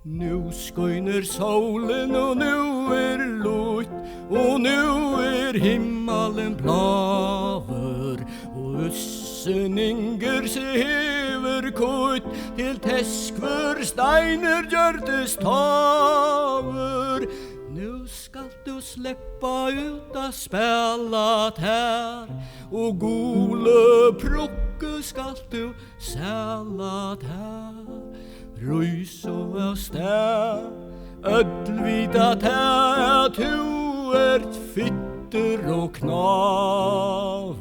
Nu skiner solen och nu lut och nu himmelen blaver och össen inger sig hever kutt till täskvör steiner gjordes taver. Nu skall du släppa ut att spela här och gole prucke skall du sälla här. Rys och avstå, ödlvida tät, du ert fitter och knav.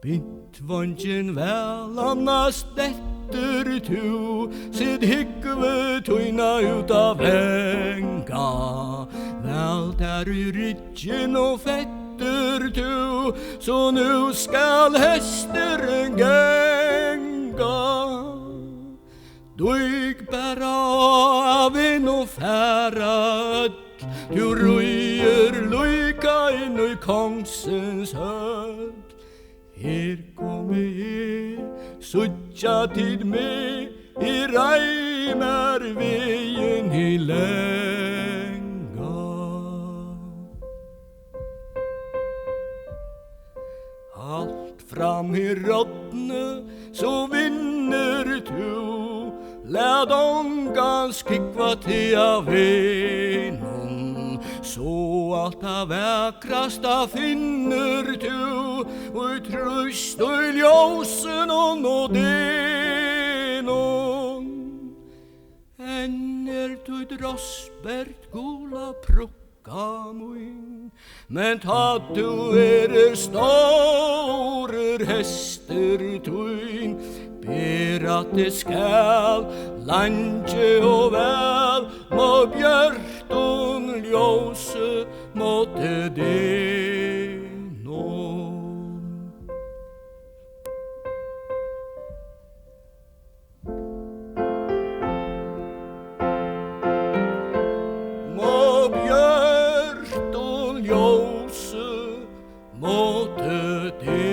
Bint vangen väl annars detter tu, sid hickve tuina utav enga. Väl där i ryggen och fetter tu, så nu skall hästeren gänga. Duig bära av en och färad, du röjer lujka in i kongsens höd. Her kommer suttja tid med i reimer veien i länga. Allt fram i rottne så vinner du, lät ångans kikva till avenon. Så allt av väkrasta finner du, och i tröst och i ljósen och nådenon. Än du drossbärt gula prucka mun, men ta du stor häster tuin, ber att det skall lanje och väl må björton ljóse måtte det nå. Må björton ljóse måtte det